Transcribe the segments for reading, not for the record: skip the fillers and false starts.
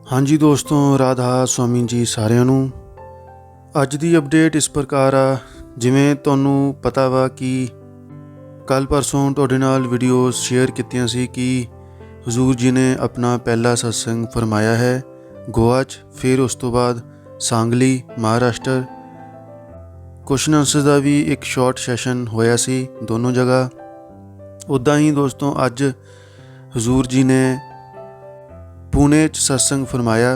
हाँ जी दोस्तों, राधा स्वामी जी ਸਾਰਿਆਂ ਨੂੰ। ਅੱਜ ਦੀ ਅਪਡੇਟ ਇਸ ਪ੍ਰਕਾਰ ਆ, ਜਿਵੇਂ ਤੁਹਾਨੂੰ ਪਤਾ ਵਾ ਕਿ ਕੱਲ ਪਰਸੋਂ ਤੁਹਾਡੇ ਨਾਲ ਵੀਡੀਓਜ਼ ਸ਼ੇਅਰ ਕੀਤੀਆਂ ਸੀ ਕਿ ਹਜ਼ੂਰ ਜੀ ਨੇ ਆਪਣਾ ਪਹਿਲਾ ਸਤਸੰਗ ਫਰਮਾਇਆ ਹੈ ਗੋਆ 'ਚ, ਫਿਰ ਉਸ ਤੋਂ ਬਾਅਦ ਸਾਂਗਲੀ ਮਹਾਰਾਸ਼ਟਰ। ਕੁਐਸਚਨ ਆਨਸਰ ਦਾ ਵੀ ਇੱਕ ਸ਼ਾਰਟ ਸੈਸ਼ਨ ਹੋਇਆ ਸੀ ਦੋਨੋਂ ਜਗ੍ਹਾ। ਉੱਦਾਂ ਹੀ ਦੋस्तों ਅੱਜ हजूर जी ने पुणे सत्संग फरमाया।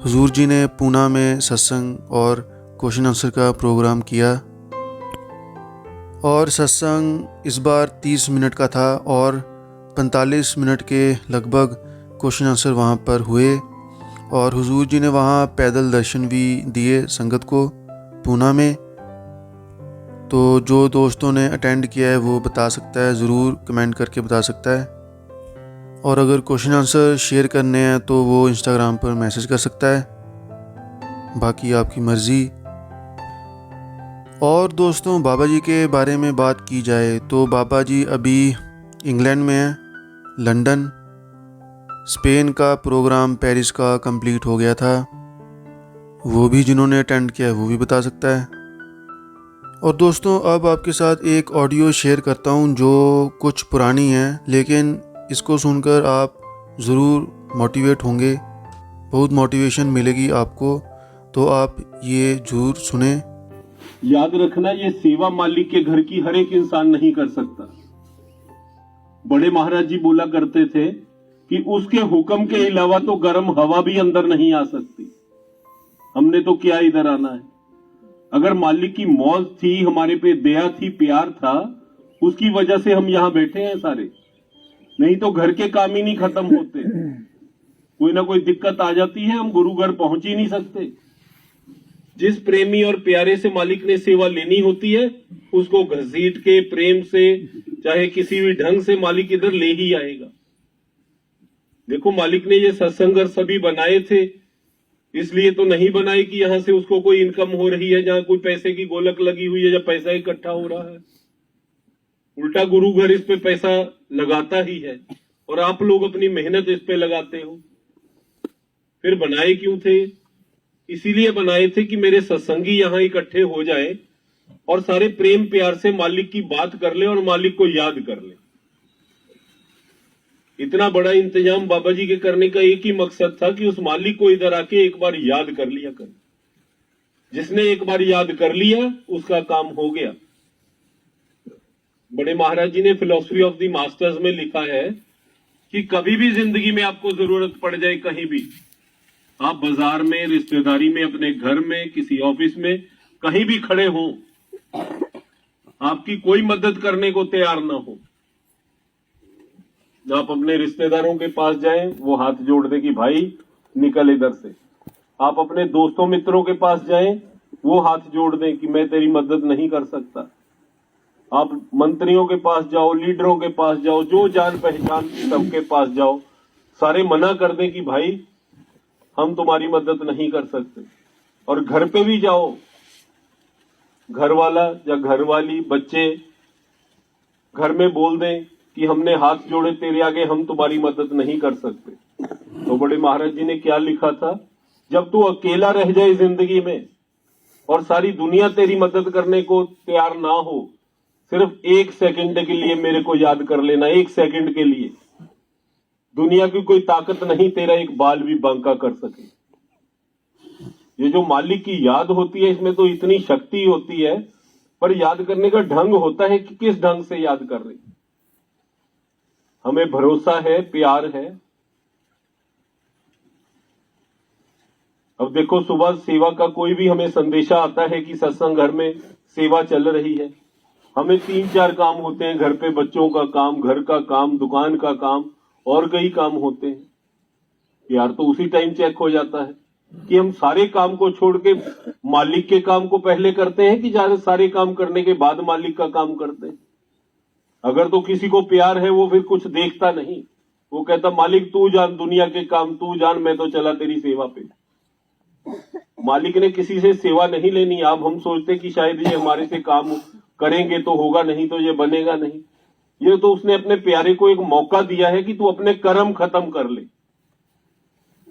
हजूर जी ने पूना में सत्संग और क्वेश्चन आंसर का प्रोग्राम किया और सत्संग इस बार 30 मिनट का था और 45 मिनट के लगभग क्वेश्चन आंसर वहाँ पर हुए और हुजूर जी ने वहाँ पैदल दर्शन भी दिए संगत को पूना में। तो जो दोस्तों ने अटेंड किया है वो बता सकता है, ज़रूर कमेंट करके बता सकता है। और अगर क्वेश्चन आंसर शेयर करने हैं तो वो इंस्टाग्राम पर मैसेज कर सकता है, बाकी आपकी मर्ज़ी। और दोस्तों बाबा जी के बारे में बात की जाए तो बाबा जी अभी इंग्लैंड में हैं, लंदन। स्पेन का प्रोग्राम पेरिस का कंप्लीट हो गया था, वो भी जिन्होंने अटेंड किया है वो भी बता सकता है। और दोस्तों अब आपके साथ एक ऑडियो शेयर करता हूँ जो कुछ पुरानी है, लेकिन इसको सुनकर आप ज़रूर मोटिवेट होंगे, बहुत मोटिवेशन मिलेगी आपको, तो आप ये ज़रूर सुने। याद रखना, ये सेवा मालिक के घर की हर एक इंसान नहीं कर सकता। बड़े महाराज जी बोला करते थे कि उसके हुक्म के अलावा तो गर्म हवा भी अंदर नहीं आ सकती। हमने तो क्या इधर आना है। अगर मालिक की मौज थी, हमारे पे दया थी, प्यार था, उसकी वजह से हम यहां बैठे हैं सारे, नहीं तो घर के काम ही नहीं खत्म होते। कोई ना कोई दिक्कत आ जाती है, हम गुरु घर पहुंच ही नहीं सकते। जिस प्रेमी और प्यारे से मालिक ने सेवा लेनी होती है उसको घसीट के प्रेम से, चाहे किसी भी ढंग से, मालिक इधर ले ही आएगा। देखो, मालिक ने ये सत्संग सभी बनाए थे, इसलिए तो नहीं बनाए कि यहां से उसको कोई इनकम हो रही है, जहां कोई पैसे की गोलक लगी हुई है या पैसा इकट्ठा हो रहा है। उल्टा गुरु घर इस पे पैसा लगाता ही है और आप लोग अपनी मेहनत इस पे लगाते हो। फिर बनाए क्यों थे? इसीलिए बनाए थे कि मेरे सत्संगी यहां इकट्ठे हो जाए और सारे प्रेम प्यार से मालिक की बात कर ले और मालिक को याद कर ले। इतना बड़ा इंतजाम बाबा जी के करने का एक ही मकसद था कि उस मालिक को इधर आके एक बार याद कर लिया कर। जिसने एक बार याद कर लिया उसका काम हो गया। बड़े महाराज जी ने फिलॉसफी ऑफ द मास्टर्स में लिखा है कि कभी भी जिंदगी में आपको जरूरत पड़ जाए, कहीं भी, आप बाजार में, रिश्तेदारी में, अपने घर में, किसी ऑफिस में, कहीं भी खड़े हो, आपकी कोई मदद करने को तैयार ना हो, आप अपने रिश्तेदारों के पास जाएं, वो हाथ जोड़ दे कि भाई निकल इधर से। आप अपने दोस्तों मित्रों के पास जाएं, वो हाथ जोड़ दें कि मैं तेरी मदद नहीं कर सकता। आप मंत्रियों के पास जाओ, लीडरों के पास जाओ, जो जान पहचान सबके पास जाओ, सारे मना कर दें कि भाई हम तुम्हारी मदद नहीं कर सकते। और घर पे भी जाओ, घर वाला या घर वाली, बच्चे घर में बोल दें कि हमने हाथ जोड़े तेरे आगे, हम तुम्हारी मदद नहीं कर सकते। तो बड़े महाराज जी ने क्या लिखा था, जब तू अकेला रह जाए जिंदगी में और सारी दुनिया तेरी मदद करने को तैयार ना हो, सिर्फ 1 सेकंड के लिए मेरे को याद कर लेना। 1 सेकंड के लिए दुनिया की कोई ताकत नहीं तेरा एक बाल भी बांका कर सके। ये जो मालिक की याद होती है, इसमें तो इतनी शक्ति होती है, पर याद करने का ढंग होता है कि किस ढंग से याद कर रहे। हमें भरोसा है, प्यार है। अब देखो, सुबह सेवा का कोई भी हमें संदेशा आता है कि सत्संग घर में सेवा चल रही है, हमें 3-4 काम होते हैं घर पे, बच्चों का काम, घर का काम, दुकान का काम और कई काम होते हैं यार। तो उसी टाइम चेक हो जाता है कि हम सारे काम को छोड़ के मालिक के काम को पहले करते हैं कि ज्यादा सारे काम करने के बाद मालिक का काम करते हैं। अगर तो किसी को प्यार है वो फिर कुछ देखता नहीं, वो कहता मालिक तू जान, दुनिया के काम तू जान, मैं तो चला तेरी सेवा पे। मालिक ने किसी से सेवा नहीं लेनी। अब हम सोचते कि शायद ये हमारे से काम करेंगे तो होगा, नहीं तो ये बनेगा नहीं। ये तो उसने अपने प्यारे को एक मौका दिया है कि तू अपने कर्म खत्म कर ले,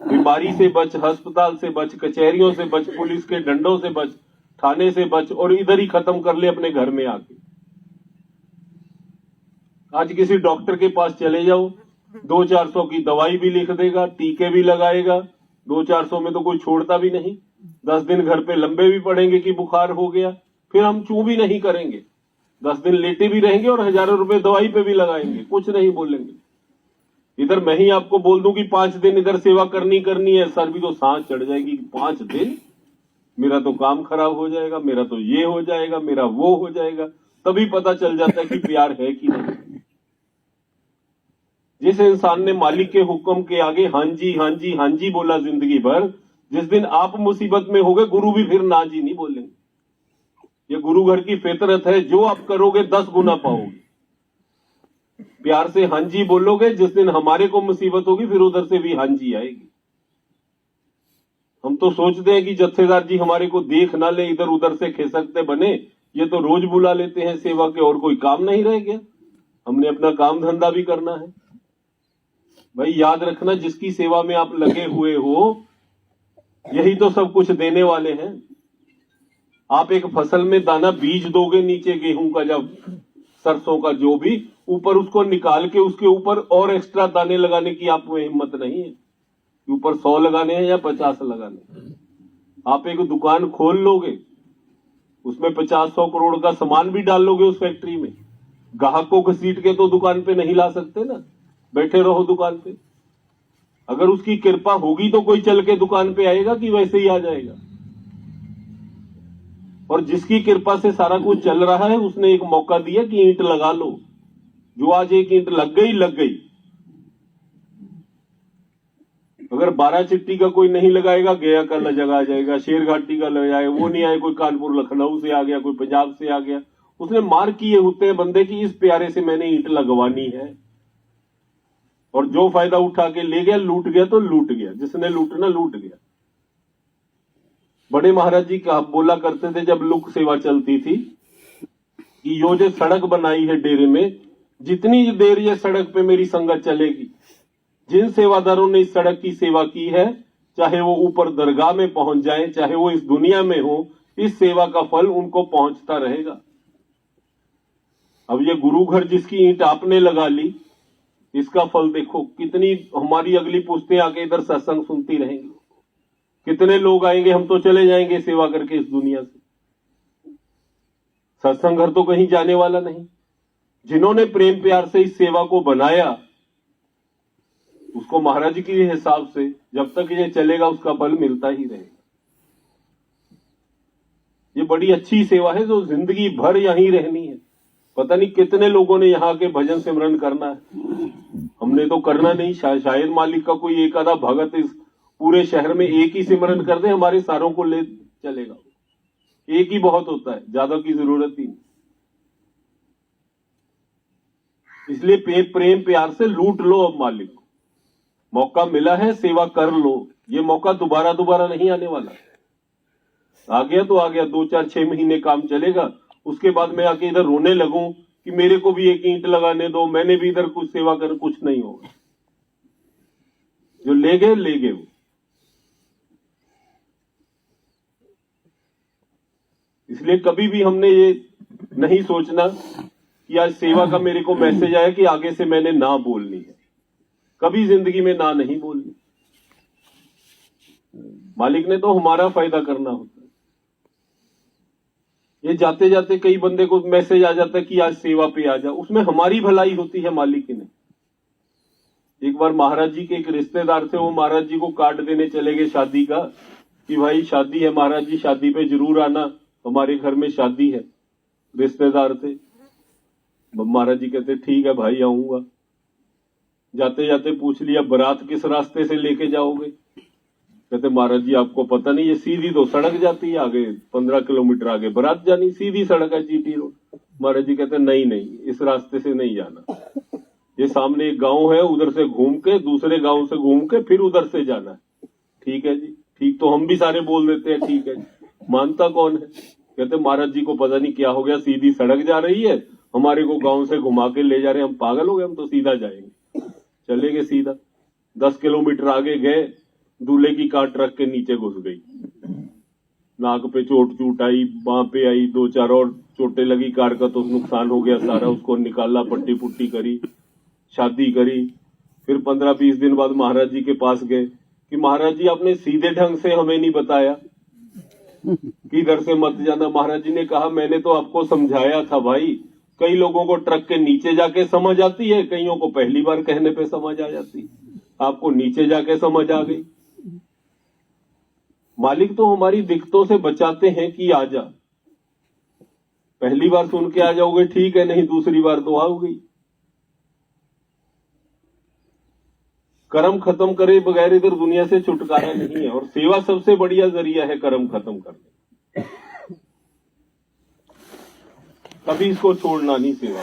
फिर बीमारी से बच, अस्पताल से बच, कचहरियों से बच, पुलिस के डंडों से बच, थाने से बच, और इधर ही खत्म कर ले अपने घर में आके। आज किसी डॉक्टर के पास चले जाओ, 200-400 की दवाई भी लिख देगा, टीके भी लगाएगा, 200-400 में तो कोई छोड़ता भी नहीं। 10 दिन घर पे लंबे भी पड़ेंगे कि बुखार हो गया, फिर हम चू भी नहीं करेंगे, 10 दिन लेटे भी रहेंगे और हजारों रुपए दवाई पे भी लगाएंगे, कुछ नहीं बोलेंगे। इधर मैं ही आपको बोल दूं कि 5 दिन इधर सेवा करनी है, सर भी तो सांस चढ़ जाएगी। 5 दिन मेरा तो काम खराब हो जाएगा, मेरा तो ये हो जाएगा, मेरा वो हो जाएगा। तभी पता चल जाता है कि प्यार है कि नहीं। जिस इंसान ने मालिक के हुक्म के आगे हाँ जी हाँ जी हाँ जी बोला जिंदगी भर, जिस दिन आप मुसीबत में होगे गुरु भी फिर ना जी नहीं बोलेंगे। ये गुरु घर की फितरत है, जो आप करोगे 10 गुना पाओगे। प्यार से हाँ जी बोलोगे, जिस दिन हमारे को मुसीबत होगी फिर उधर से भी हाँ जी आएगी। हम तो सोचते हैं कि जत्थेदार जी हमारे को देख ना ले, इधर उधर से खिसकते बने, ये तो रोज बुला लेते हैं सेवा के, और कोई काम नहीं रह गया। हमने अपना काम धंधा भी करना है। भाई याद रखना, जिसकी सेवा में आप लगे हुए हो यही तो सब कुछ देने वाले हैं। आप एक फसल में दाना बीज दोगे नीचे, गेहूं का, जब सरसों का, जो भी, ऊपर उसको निकाल के उसके ऊपर और एक्स्ट्रा दाने लगाने की आप में हिम्मत नहीं है। ऊपर 100 लगाने हैं या 50 लगाने हैं। आप एक दुकान खोल लोगे, उसमें 50-100 करोड़ का सामान भी डाल लोगे उस फैक्ट्री में, ग्राहक को घसीट के तो दुकान पे नहीं ला सकते ना। बैठे रहो दुकान पे, अगर उसकी कृपा होगी तो कोई चल के दुकान पे आएगा कि वैसे ही आ जाएगा। और जिसकी कृपा से सारा कुछ चल रहा है, उसने एक मौका दिया कि ईंट लगा लो। जो आज एक ईंट लग गई। अगर 12 चिट्टी का कोई नहीं लगाएगा, गया का जगह आ जाएगा, शेरघाटी का लग जाएगा, वो नहीं आए, कोई कानपुर लखनऊ से आ गया, कोई पंजाब से आ गया। उसने मार किए होते हैं बंदे की इस प्यारे से मैंने ईंट लगवानी है, और जो फायदा उठा के ले गया, लूट गया तो लूट गया, जिसने लूटना लूट गया। बड़े महाराज जी का बोला करते थे जब लोक सेवा चलती थी कि यो जो सड़क बनाई है डेरे में, जितनी देर ये सड़क पे मेरी संगत चलेगी, जिन सेवादारों ने इस सड़क की सेवा की है, चाहे वो ऊपर दरगाह में पहुंच जाए, चाहे वो इस दुनिया में हो, इस सेवा का फल उनको पहुंचता रहेगा। अब ये गुरु घर जिसकी ईंट आपने लगा ली, इसका फल देखो। कितनी हमारी अगली पुश्तें आके इधर सत्संग सुनती रहेंगी, कितने लोग आएंगे, हम तो चले जाएंगे सेवा करके इस दुनिया से। सत्संग घर तो कहीं जाने वाला नहीं। जिन्होंने प्रेम प्यार से इस सेवा को बनाया, उसको महाराज जी के हिसाब से जब तक ये चलेगा उसका फल मिलता ही रहेगा। ये बड़ी अच्छी सेवा है जो जिंदगी भर यहीं रहनी है। पता नहीं कितने लोगों ने यहाँ के भजन सिमरन करना है, हमने तो करना नहीं। शायद मालिक का कोई एक आधा भगत इस पूरे शहर में एक ही सिमरन कर दे, हमारे सारों को ले चलेगा। एक ही बहुत होता है, ज्यादा की जरूरत ही नहीं। इसलिए प्रेम प्यार से लूट लो। अब मालिक को मौका मिला है, सेवा कर लो। ये मौका दोबारा नहीं आने वाला। आ गया तो आ गया, 2-4-6 महीने काम चलेगा, उसके बाद मैं आके इधर रोने लगूं कि मेरे को भी एक ईंट लगाने दो, मैंने भी इधर कुछ सेवा कर, कुछ नहीं होगा। जो ले गए वो। इसलिए कभी भी हमने ये नहीं सोचना कि आज सेवा का मेरे को मैसेज आया कि आगे से मैंने ना बोलनी है। कभी जिंदगी में ना नहीं बोलनी। मालिक ने तो हमारा फायदा करना होता है। ये जाते जाते कई बंदे को मैसेज आ जाता है कि आज सेवा पे आ जा, उसमें हमारी भलाई होती है, मालिक की नहीं। एक बार महाराज जी के एक रिश्तेदार थे, वो महाराज जी को कार्ड देने चले गए शादी का कि भाई शादी है महाराज जी, शादी पे जरूर आना, हमारे घर में शादी है। रिश्तेदार थे। महाराज जी कहते ठीक है भाई आऊंगा। जाते जाते पूछ लिया बारात किस रास्ते से लेके जाओगे? कहते महाराज जी आपको पता नहीं, ये सीधी तो सड़क जाती है, आगे 15 किलोमीटर आगे बारात जानी, सीधी सड़क है जीटी रोड। महाराज जी कहते नहीं इस रास्ते से नहीं जाना, ये सामने एक गांव है, उधर से घूम के, दूसरे गांव से घूम के फिर उधर से जाना है। ठीक है जी, ठीक तो हम भी सारे बोल देते हैं ठीक है जी, मानता कौन है? कहते महाराज जी को पता नहीं क्या हो गया, सीधी सड़क जा रही है, हमारे को गांव से घुमा के ले जा रहे हैं, हम पागल हो गए, हम तो सीधा जाएंगे। चले गए सीधा, 10 किलोमीटर आगे गए, दूल्हे की कार ट्रक के नीचे घुस गई, नाक पे चोट आई, बांह पे आई, 2-4 और चोटें लगी, कार का तो नुकसान हो गया सारा। उसको निकाला, पट्टी पुट्टी करी, शादी करी। फिर 15-20 दिन बाद महाराज जी के पास गए कि महाराज जी आपने सीधे ढंग से हमें नहीं बताया कि इधर से मत जाना। महाराज जी ने कहा मैंने तो आपको समझाया था भाई, कई लोगों को ट्रक के नीचे जाके समझ आती है, कईयों को पहली बार कहने पे समझ आ जाती, आपको नीचे जाके समझ आ गई। मालिक तो हमारी दिक्कतों से बचाते हैं कि आ जा, पहली बार सुन के आ जाओगे ठीक है, नहीं दूसरी बार तो आओगी। कर्म खत्म करे बगैर इधर दुनिया से छुटकारा नहीं है, और सेवा सबसे बढ़िया जरिया है कर्म खत्म करने। कभी इसको छोड़ना नहीं सेवा।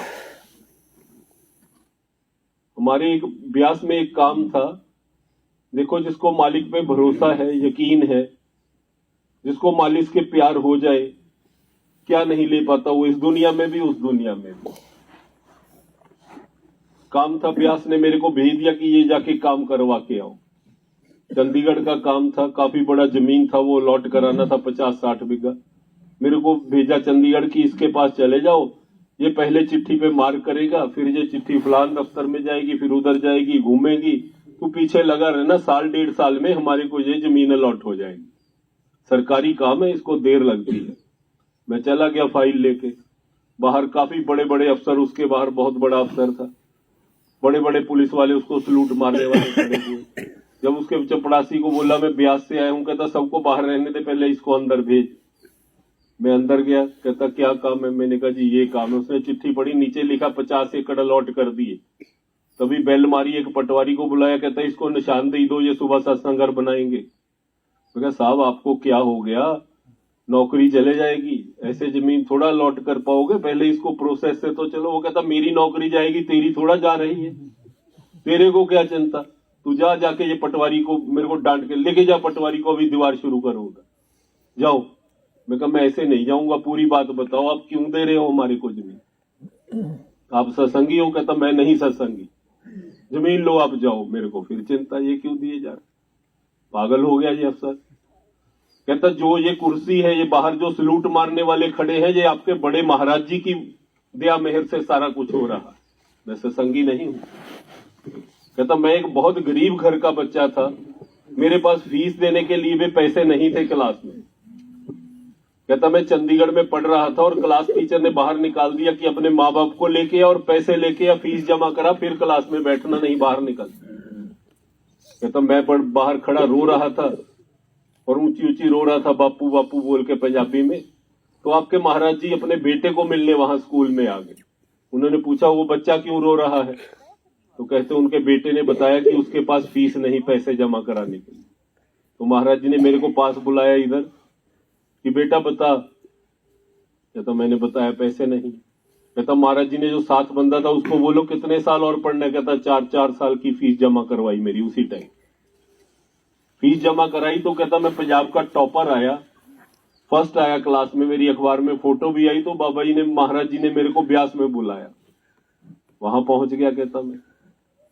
हमारे एक ब्यास में एक काम था, देखो जिसको मालिक पे भरोसा है, यकीन है, जिसको मालिक के प्यार हो जाए, क्या नहीं ले पाता वो, इस दुनिया में भी उस दुनिया में भी। काम था, ब्यास ने मेरे को भेज दिया कि ये जाके काम करवा के आओ। चंडीगढ़ का काम था, काफी बड़ा जमीन था, वो लॉट कराना था 50-60 बीघा। मेरे को भेजा चंडीगढ़ की, इसके पास चले जाओ, ये पहले चिट्ठी पे मार्क करेगा, फिर ये चिट्ठी फलान दफ्तर में जाएगी, फिर उधर जाएगी, घूमेगी, तो पीछे लगा रहना, 1.5 साल में हमारे को ये जमीन अलॉट हो जाएगी। सरकारी काम है, इसको देर लगती है। मैं चला गया फाइल लेके, बाहर काफी बड़े बड़े अफसर, उसके बाहर बहुत बड़ा अफसर था, बड़े बड़े पुलिस वाले उसको सलूट मारने वाले खड़े हुए। जब उसके चपड़ासी को बोला मैं ब्यास से आया हूं, कहता सबको बाहर रहने दे, पहले इसको अंदर भेज। मैं अंदर गया, कहता क्या काम है? मैंने कहा जी ये काम है। उसने चिट्ठी पढ़ी, नीचे लिखा 50 एकड़ अलॉट कर दिए। तभी बेल मारी, एक पटवारी को बुलाया, कहता इसको निशानदेही दो, ये सुबह सत्संग घर बनाएंगे। मैं कहा साहब आपको क्या हो गया, नौकरी चले जाएगी, ऐसे जमीन थोड़ा लॉट कर पाओगे, पहले इसको प्रोसेस से तो चलो। वो कहता मेरी नौकरी जाएगी, तेरी थोड़ा जा रही है, तेरे को क्या चिंता, तू जा, जाके ये पटवारी को मेरे को डांट के लेके जा, पटवारी को अभी दीवार शुरू करूंगा, जाओ। मैं कहा मैं ऐसे नहीं जाऊंगा, पूरी बात बताओ, आप क्यों दे रहे हो हमारे को जमीन, आप सत्संगी हो? कहता मैं नहीं सत्संगी, जमीन लो आप जाओ। मेरे को फिर चिंता, ये क्यों दिए जा रहे, पागल हो गया ये अफसर। कहता जो ये कुर्सी है, ये बाहर जो सलूट मारने वाले खड़े हैं, ये आपके बड़े महाराज जी की दया मेहर से सारा कुछ हो रहा, मैं सत्संगी नहीं हूं। कहता मैं एक बहुत गरीब घर का बच्चा था, मेरे पास फीस देने के लिए भी पैसे नहीं थे क्लास में। कहता मैं चंडीगढ़ में पढ़ रहा था और क्लास टीचर ने बाहर निकाल दिया कि अपने माँ बाप को लेके और पैसे लेके या फीस जमा करा, फिर क्लास में बैठना नहीं, बाहर निकल। कहता मैं बाहर खड़ा रो रहा था और ऊंची ऊंची रो रहा था, बापू बापू बोल के पंजाबी में। तो आपके महाराज जी अपने बेटे को मिलने वहां स्कूल में आ गए। उन्होंने पूछा वो बच्चा क्यों रो रहा है? तो कहते उनके बेटे ने बताया कि उसके पास फीस नहीं, पैसे जमा कराने के लिए। तो महाराज जी ने मेरे को पास बुलाया इधर कि बेटा बता। कहता मैंने बताया पैसे नहीं। कहता महाराज जी ने जो साथ बंदा था उसको बोलो कितने साल और पढ़ना। कहता 4 साल की फीस जमा करवाई मेरी उसी टाइम, फीस जमा कराई। तो कहता मैं पंजाब का टॉपर आया, फर्स्ट आया क्लास में, मेरी अखबार में फोटो भी आई। तो बाबा जी ने, महाराज जी ने मेरे को ब्यास में बुलाया, वहां पहुंच गया। कहता मैं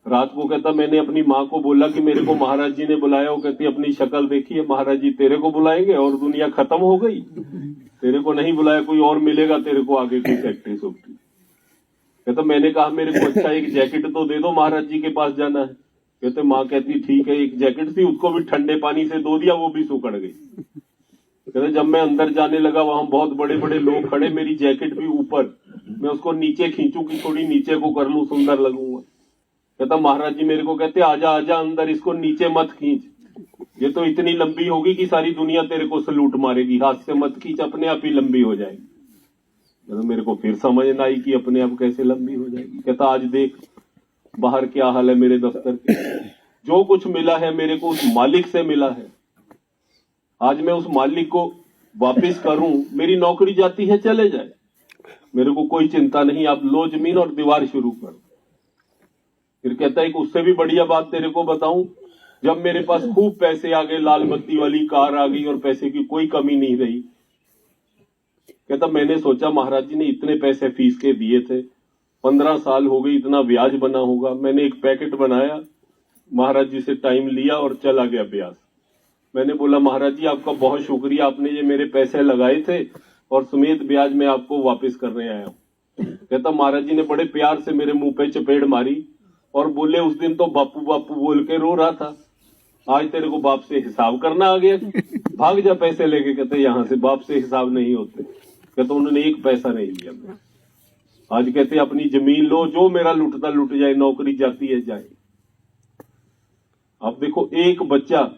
रात को, कहता मैंने अपनी माँ को बोला कि मेरे को महाराज जी ने बुलाया। वो कहती अपनी शक्ल देखी है, महाराज जी तेरे को बुलाएंगे और दुनिया खत्म हो गई, तेरे को नहीं बुलाया, कोई और मिलेगा तेरे को आगे की फैक्ट्री सुक्ट्री। कहता मैंने कहा मेरे को अच्छा एक जैकेट तो दे दो, महाराज जी के पास जाना है। कहते माँ कहती ठीक है। एक जैकेट थी, उसको भी ठंडे पानी से धो दिया, वो भी सुखड़ गई। कहते जब मैं अंदर जाने लगा, वहां बहुत बड़े बड़े लोग खड़े, मेरी जैकेट भी ऊपर, मैं उसको नीचे खींचू कि थोड़ी नीचे को कर लूं, सुंदर लगूंगा। कहता महाराज जी मेरे को कहते आजा आजा अंदर, इसको नीचे मत खींच, ये तो इतनी लंबी होगी कि सारी दुनिया तेरे को सलूट मारेगी, हाथ से मत खींच, अपने आप ही लंबी हो जाएगी। कहता मेरे को फिर समझ ना आई कि अपने आप कैसे लंबी हो जाएगी। कहता आज देख बाहर क्या हाल है मेरे दफ्तर के, जो कुछ मिला है मेरे को उस मालिक से मिला है। आज मैं उस मालिक को वापिस करूं, मेरी नौकरी जाती है चले जाए, मेरे को कोई चिंता नहीं, आप लो जमीन और दीवार शुरू करो। फिर कहता है कि उससे भी बढ़िया बात तेरे को बताऊं, जब मेरे पास खूब पैसे आ गए, लाल बत्ती वाली कार आ गई और पैसे की कोई कमी नहीं रही। कहता मैंने सोचा महाराज जी ने इतने पैसे फीस के दिए थे, 15 साल हो गई, इतना ब्याज बना होगा। मैंने एक पैकेट बनाया, महाराज जी से टाइम लिया और चला गया ब्याज। मैंने बोला महाराज जी आपका बहुत शुक्रिया, आपने ये मेरे पैसे लगाए थे और समेत ब्याज में आपको वापस करने आया हूँ। कहता महाराज जी ने बड़े प्यार से मेरे मुंह पे चपेट मारी और बोले उस दिन तो बापू बापू बोल के रो रहा था, आज तेरे को बाप से हिसाब करना आ गया, भाग जा पैसे लेके। कहते यहाँ से बाप से हिसाब नहीं होते। कहते उन्होंने एक पैसा नहीं लिया मेरा। आज कहते अपनी जमीन लो, जो मेरा लुटता लुट जाए, नौकरी जाती है जाए। अब देखो एक बच्चा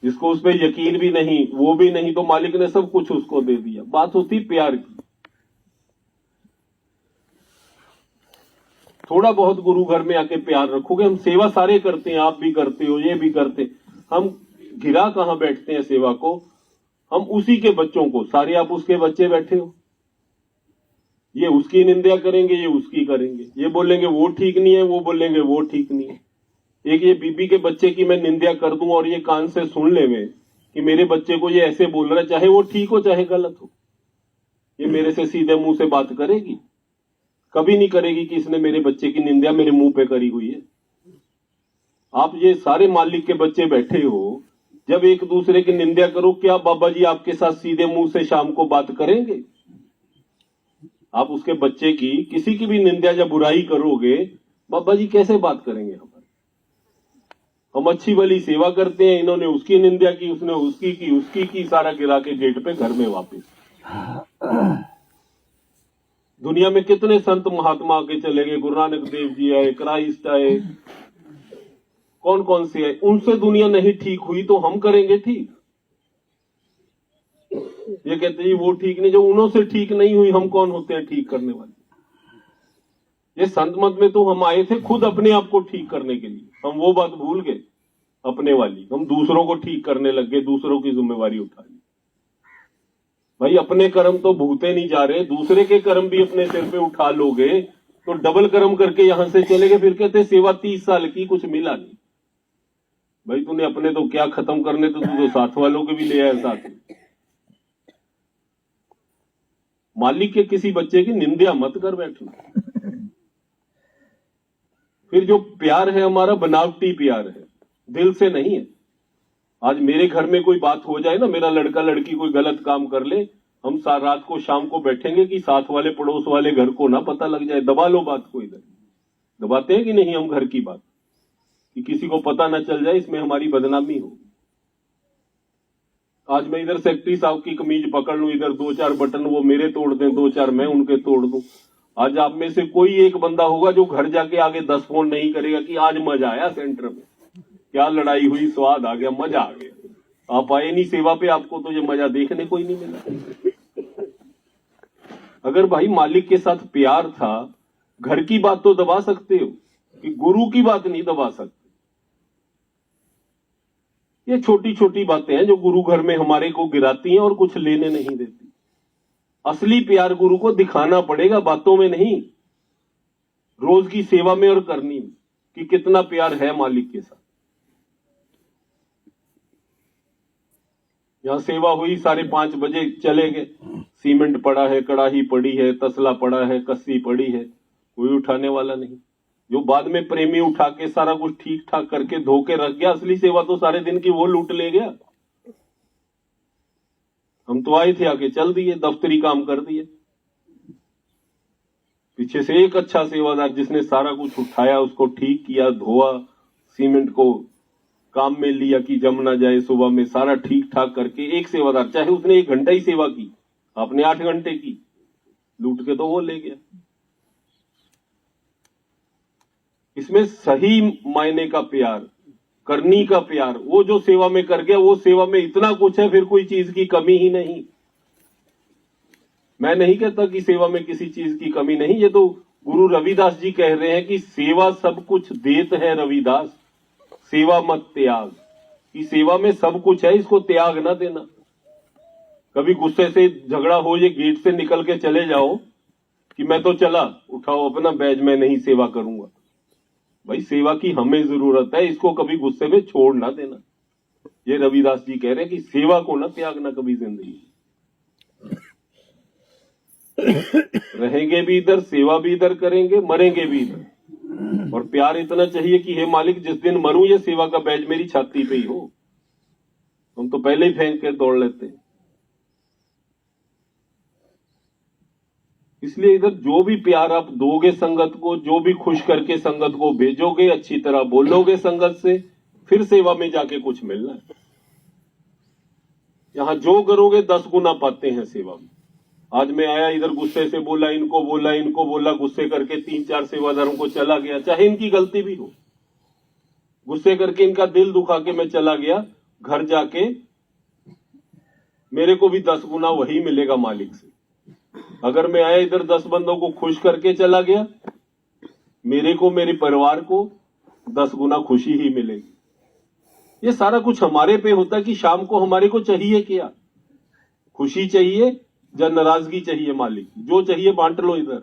जिसको उस पर यकीन भी नहीं, वो भी नहीं, तो मालिक ने सब कुछ उसको दे दिया। बात होती प्यार की। थोड़ा बहुत गुरु घर में आके प्यार रखोगे। हम सेवा सारे करते हैं, आप भी करते हो, ये भी करते हैं, हम गिरा कहां बैठते हैं सेवा को, हम उसी के बच्चों को, सारे आप उसके बच्चे बैठे हो, ये उसकी निंदा करेंगे, ये उसकी करेंगे, ये बोलेंगे वो ठीक नहीं है, वो बोलेंगे वो ठीक नहीं है। एक ये बीबी के बच्चे की मैं निंदा कर दूं और ये कान से सुन लेवे कि मेरे बच्चे को ये ऐसे बोल रहा है, चाहे वो ठीक हो चाहे गलत हो, ये मेरे से सीधे मुंह से बात करेगी? कभी नहीं करेगी कि इसने मेरे बच्चे की निंदा मेरे मुंह पे करी हुई है। आप ये सारे मालिक के बच्चे बैठे हो, जब एक दूसरे की निंदा करो, क्या बाबा जी आपके साथ सीधे मुंह से शाम को बात करेंगे? आप उसके बच्चे की किसी की भी निंदा या बुराई करोगे, बाबा जी कैसे बात करेंगे हमारे? हम अच्छी वाली सेवा करते हैं, इन्होंने उसकी निंदा की, उसने उसकी की, सारा गिरा के गेट पे घर में वापस। दुनिया में कितने संत महात्मा आके चले गए, गुरु नानक देव जी आए, क्राइस्ट आए, कौन कौन से आए, उनसे दुनिया नहीं ठीक हुई तो हम करेंगे ठीक? ये कहते हैं वो ठीक नहीं, जो उन्हों से ठीक नहीं हुई, हम कौन होते हैं ठीक करने वाले? ये संत मत में तो हम आए थे खुद अपने आप को ठीक करने के लिए, हम वो बात भूल गए अपने वाली, हम दूसरों को ठीक करने लग गए, दूसरों की जिम्मेवारी उठा ली। भाई अपने कर्म तो भूते नहीं जा रहे, दूसरे के कर्म भी अपने सिर पे उठा लोगे तो डबल कर्म करके यहां से चले गए। फिर कहते सेवा 30 साल की, कुछ मिला नहीं। भाई तूने अपने तो क्या खत्म करने, तो तू तो साथ वालों के भी ले आया साथ में। मालिक के किसी बच्चे की निंदा मत कर बैठना। फिर जो प्यार है हमारा बनावटी प्यार है, दिल से नहीं है। आज मेरे घर में कोई बात हो जाए ना, मेरा लड़का लड़की कोई गलत काम कर ले, हम सारी रात को शाम को बैठेंगे कि साथ वाले पड़ोस वाले घर को ना पता लग जाए, दबा लो बात को। इधर दबाते हैं कि नहीं हम घर की बात, कि किसी को पता ना चल जाए, इसमें हमारी बदनामी हो। आज मैं इधर सेक्रेटरी साहब की कमीज पकड़ लूं, इधर 2-4 बटन वो मेरे तोड़ दें, 2-4 मैं उनके तोड़ दूं। आज आप में से कोई एक बंदा होगा जो घर जाके आगे 10 फोन नहीं करेगा कि आज मजा आया सेंटर में, क्या लड़ाई हुई, स्वाद आ गया, मजा आ गया। आप आए नहीं सेवा पे, आपको तो ये मजा देखने को ही नहीं मिला। अगर भाई मालिक के साथ प्यार था, घर की बात तो दबा सकते हो, कि गुरु की बात नहीं दबा सकते। ये छोटी छोटी बातें हैं जो गुरु घर में हमारे को गिराती हैं और कुछ लेने नहीं देती। असली प्यार गुरु को दिखाना पड़ेगा, बातों में नहीं, रोज की सेवा में और करनी में, कि कितना प्यार है मालिक के साथ। यहां सेवा हुई, 5:30 बजे चले गए, सीमेंट पड़ा है, कड़ाही पड़ी है, तसला पड़ा है, कस्सी पड़ी है, कोई उठाने वाला नहीं। जो बाद में प्रेमी उठा के सारा कुछ ठीक ठाक करके धो के रख गया, असली सेवा तो सारे दिन की वो लूट ले गया। हम तो आए थे, आके चल दिए, दफ्तरी काम कर दिए। पीछे से एक अच्छा सेवादार जिसने सारा कुछ उठाया, उसको ठीक किया, धोआ, सीमेंट को काम में लिया कि जम ना जाए, सुबह में सारा ठीक ठाक करके एक सेवादार, चाहे उसने 1 घंटा ही सेवा की, आपने 8 घंटे की, लूट के तो वो ले गया। इसमें सही मायने का प्यार, करनी का प्यार, वो जो सेवा में कर गया, वो सेवा में इतना कुछ है, फिर कोई चीज की कमी ही नहीं। मैं नहीं कहता कि सेवा में किसी चीज की कमी नहीं, ये तो गुरु रविदास जी कह रहे हैं कि सेवा सब कुछ देत है रविदास, सेवा मत त्याग। कि सेवा में सब कुछ है, इसको त्याग ना देना। कभी गुस्से से झगड़ा हो, ये गेट से निकल के चले जाओ कि मैं तो चला, उठाओ अपना बैज, मैं नहीं सेवा करूंगा। भाई सेवा की हमें जरूरत है, इसको कभी गुस्से में छोड़ ना देना। ये रविदास जी कह रहे हैं कि सेवा को ना त्यागना कभी जिंदगी। रहेंगे भी इधर, सेवा भी इधर करेंगे, मरेंगे भी इधर। और प्यार इतना चाहिए कि हे मालिक, जिस दिन मरूं ये सेवा का बैज मेरी छाती पे ही हो। हम तो पहले ही फेंक के दौड़ लेते हैं। इसलिए इधर जो भी प्यार आप दोगे संगत को, जो भी खुश करके संगत को भेजोगे, अच्छी तरह बोलोगे संगत से, फिर सेवा में जाके कुछ मिलना है। यहां जो करोगे 10 गुना पाते हैं सेवा में। आज मैं आया इधर गुस्से से बोला, इनको बोला, गुस्से करके 3-4 सेवादारों को चला गया, चाहे इनकी गलती भी हो, गुस्से करके इनका दिल दुखा के मैं चला गया। घर जाके मेरे को भी 10 गुना वही मिलेगा मालिक से। अगर मैं आया इधर 10 बंदों को खुश करके चला गया, मेरे को, मेरे परिवार को 10 गुना खुशी ही मिलेगी। ये सारा कुछ हमारे पे होता है कि शाम को हमारे को चाहिए क्या, खुशी चाहिए या नाराजगी चाहिए मालिक की, जो चाहिए बांट लो। इधर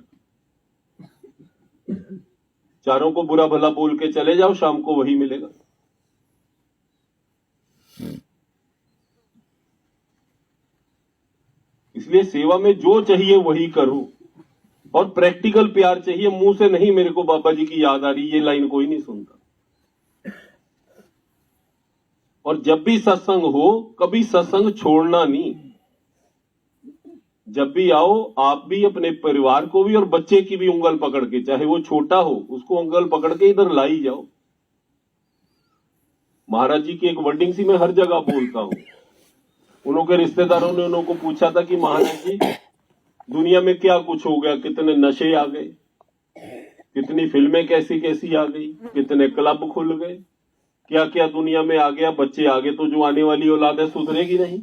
चारों को बुरा भला बोल के चले जाओ, शाम को वही मिलेगा। इसलिए सेवा में जो चाहिए वही करो, और प्रैक्टिकल प्यार चाहिए, मुंह से नहीं मेरे को बाबा जी की याद आ रही, ये लाइन कोई नहीं सुनता। और जब भी सत्संग हो, कभी सत्संग छोड़ना नहीं। जब भी आओ, आप भी अपने परिवार को भी और बच्चे की भी उंगल पकड़ के, चाहे वो छोटा हो, उसको उंगल पकड़ के इधर लाई जाओ। महाराज जी की एक वर्डिंग सी मैं हर जगह बोलता हूं। उनके रिश्तेदारों ने उनको पूछा था कि महाराज जी, दुनिया में क्या कुछ हो गया, कितने नशे आ गए, कितनी फिल्में कैसी कैसी आ गई, कितने क्लब खुल गए, क्या क्या दुनिया में आ गया, बच्चे आगे तो जो आने वाली औलाद है सुधरेगी नहीं,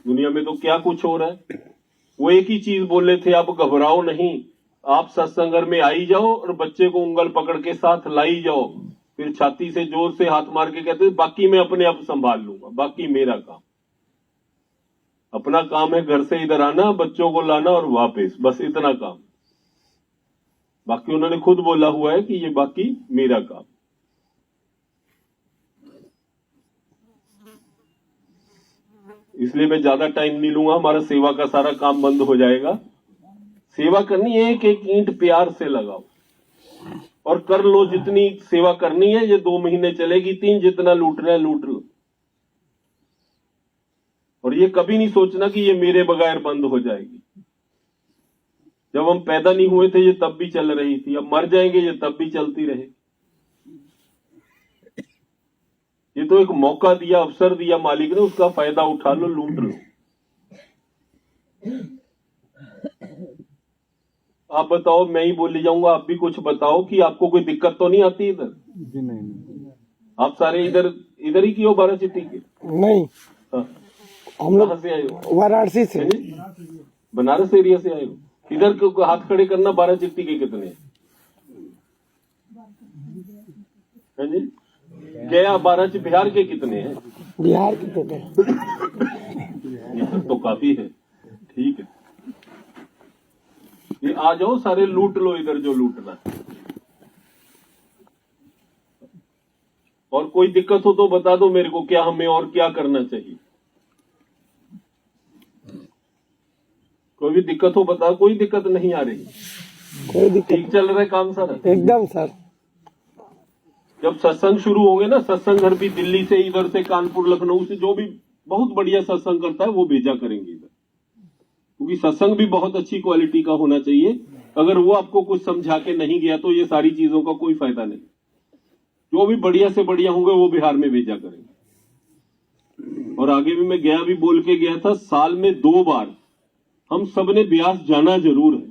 दुनिया में तो क्या कुछ हो रहा है। वो एक ही चीज बोले थे, आप घबराओ नहीं, आप सत्संग में आई जाओ और बच्चे को उंगल पकड़ के साथ लाई जाओ, फिर छाती से जोर से हाथ मार के कहते बाकी मैं अपने आप संभाल लूंगा, बाकी मेरा काम। अपना काम है घर से इधर आना, बच्चों को लाना और वापस, बस इतना काम। बाकी उन्होंने खुद बोला हुआ है कि ये बाकी मेरा काम। इसलिए मैं ज्यादा टाइम नहीं लूंगा, हमारा सेवा का सारा काम बंद हो जाएगा। सेवा करनी है, एक एक ईंट प्यार से लगाओ और कर लो। जितनी सेवा करनी है ये 2 महीने चलेगी, 3 जितना लूटना है लूट लो। और ये कभी नहीं सोचना कि ये मेरे बगैर बंद हो जाएगी। जब हम पैदा नहीं हुए थे ये तब भी चल रही थी, अब मर जाएंगे ये तब भी चलती रहेगी। ये तो एक मौका दिया, अवसर दिया मालिक ने, उसका फायदा उठा लो, लूट लो। आप बताओ, मैं ही बोली जाऊंगा, आप भी कुछ बताओ कि आपको कोई दिक्कत तो नहीं आती इधर? जी नहीं। आप सारे इधर ही क्यों 12 चिट्ठी के? नहीं, हाँ। हम लोग कहाँ से आए हो? वाराणसी से। बनारस एरिया से आए हो? इधर क्यों हाथ खड़े करना, 12 चिट्ठी के कितने हैं? हाँ जी, गया 12 बिहार के कितने हैं? बिहार के तो ये तो काफी है, ठीक है। ये आ जाओ सारे, लूट लो इधर जो लूटना है। और कोई दिक्कत हो तो बता दो मेरे को, क्या हमें और क्या करना चाहिए। कोई भी दिक्कत हो बता। कोई दिक्कत नहीं आ रही? कोई दिक्कत ठीक चल रहा है काम सारा? एकदम सर। जब सत्संग शुरू होंगे ना, सत्संग घर भी दिल्ली से, इधर से, कानपुर, लखनऊ से, जो भी बहुत बढ़िया सत्संग करता है वो भेजा करेंगे इधर, क्योंकि सत्संग भी बहुत अच्छी क्वालिटी का होना चाहिए। अगर वो आपको कुछ समझा के नहीं गया तो ये सारी चीजों का कोई फायदा नहीं। जो भी बढ़िया से बढ़िया होंगे वो बिहार में भेजा करेंगे। और आगे भी मैं भी बोल के गया था, साल में 2 बार हम सबने ब्यास जाना जरूर है।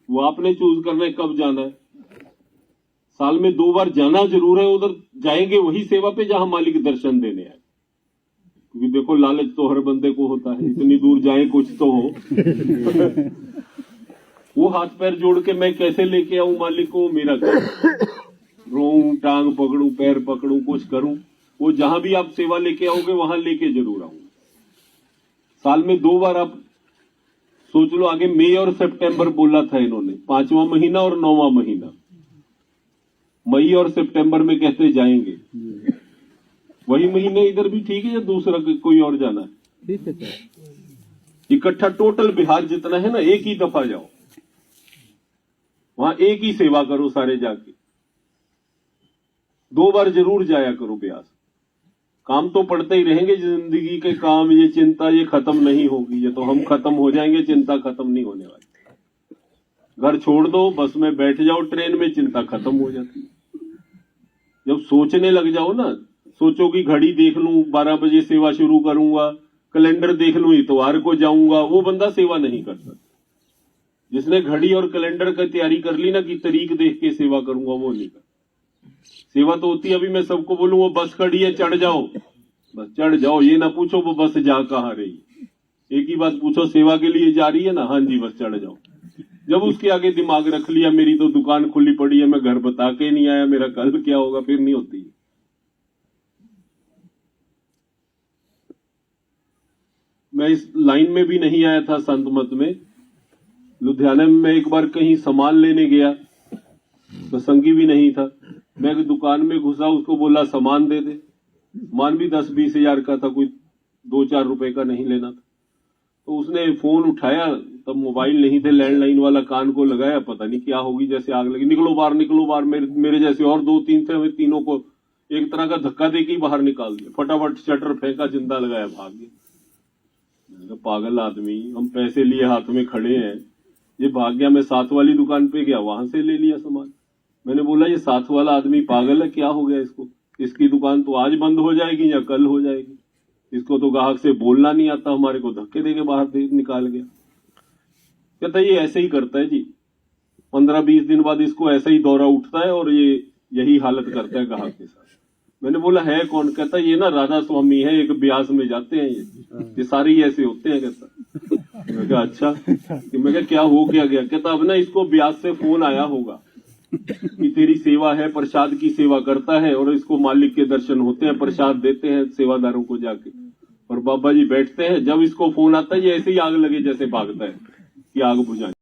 वो आपने चूज करना है कब जाना है। साल में 2 बार जाना जरूर है। उधर जाएंगे वही सेवा पे जहां मालिक दर्शन देने आए, क्योंकि देखो लालच तो हर बंदे को होता है, इतनी दूर जाए कुछ तो हो। वो हाथ पैर जोड़ के मैं कैसे लेके आऊं मालिक को, मेरा रोऊं, टांग पकड़ूं, पैर पकड़ूं, कुछ करूं। वो जहां भी आप सेवा लेके आओगे वहां लेके जरूर आऊंगा। साल में 2 बार आप सोच लो। आगे मई और सितंबर बोला था इन्होंने, 5वां महीना और 9वां महीना। मई और सितंबर में कहते जाएंगे, वही महीने इधर भी ठीक है या दूसरा कोई और जाना है? इकट्ठा टोटल बिहार जितना है ना, एक ही दफा जाओ, वहां एक ही सेवा करो सारे जाके। 2 बार जरूर जाया करो ब्यास। काम तो पड़ते ही रहेंगे, जिंदगी के काम, ये चिंता ये खत्म नहीं होगी, ये तो हम खत्म हो जाएंगे, चिंता खत्म नहीं होने वाली। घर छोड़ दो, बस में बैठ जाओ, ट्रेन में, चिंता खत्म हो जाती है। जब सोचने लग जाओ ना, सोचो कि घड़ी देख लूं 12 बजे सेवा शुरू करूंगा, कैलेंडर देख लूं इतवार को जाऊंगा, वो बंदा सेवा नहीं कर सकता। जिसने घड़ी और कैलेंडर की तैयारी कर ली ना कि तारीख देख के सेवा करूंगा, वो नहीं कर। सेवा तो होती है, अभी मैं सबको बोलूं वो बस खड़ी है चढ़ जाओ, बस चढ़ जाओ, ये ना पूछो वो बस जा कहाँ रही, एक ही बात पूछो सेवा के लिए जा रही है ना, हाँ जी बस चढ़ जाओ। जब उसके आगे दिमाग रख लिया मेरी तो दुकान खुली पड़ी है, मैं घर बता के नहीं आया, मेरा कल क्या होगा, फिर नहीं होती। मैं इस लाइन में भी नहीं आया था संत मत में। लुधियाना में मैं एक बार कहीं सामान लेने गया, तो संगी भी नहीं था, मैं एक दुकान में घुसा, उसको बोला सामान दे दे। सामान भी 10-20 हजार का था, कोई 2-4 रुपए का नहीं लेना था। तो उसने फोन उठाया, तब मोबाइल नहीं थे, लैंडलाइन वाला, कान को लगाया, पता नहीं क्या होगी, जैसे आग लगी, निकलो बाहर निकलो बाहर। मेरे जैसे और 2-3 थे, हमें तीनों को एक तरह का धक्का देके ही बाहर निकाल दिया, फटाफट शटर फेंका, जिंदा लगाया, भाग गया। मैंने कहा पागल आदमी, हम पैसे लिए हाथ में खड़े हैं, ये भाग गया। मैं साथ वाली दुकान पे गया, वहां से ले लिया सामान। मैंने बोला ये साथ वाला आदमी पागल है, क्या हो गया इसको, इसकी दुकान तो आज बंद हो जाएगी या कल हो जाएगी, इसको तो ग्राहक से बोलना नहीं आता, हमारे को धक्के देके बाहर निकाल गया। कहता ये ऐसे ही करता है जी, 15-20 दिन बाद इसको ऐसा ही दौरा उठता है और ये यही हालत करता है ग्राहक के साथ। मैंने बोला है कौन? कहता ये ना राधा स्वामी है, एक ब्यास में जाते हैं, ये सारे ही ऐसे होते हैं। कहता मैं कहा अच्छा, मैं कहा क्या हो क्या गया? कहता अब ना इसको ब्यास से फोन आया होगा कि तेरी सेवा है, प्रसाद की सेवा करता है और इसको मालिक के दर्शन होते हैं, प्रसाद देते हैं सेवादारों को जाके, और बाबा जी बैठते हैं। जब इसको फोन आता है ये ऐसे ही आग लगे जैसे भागता है कि आग बुझानी।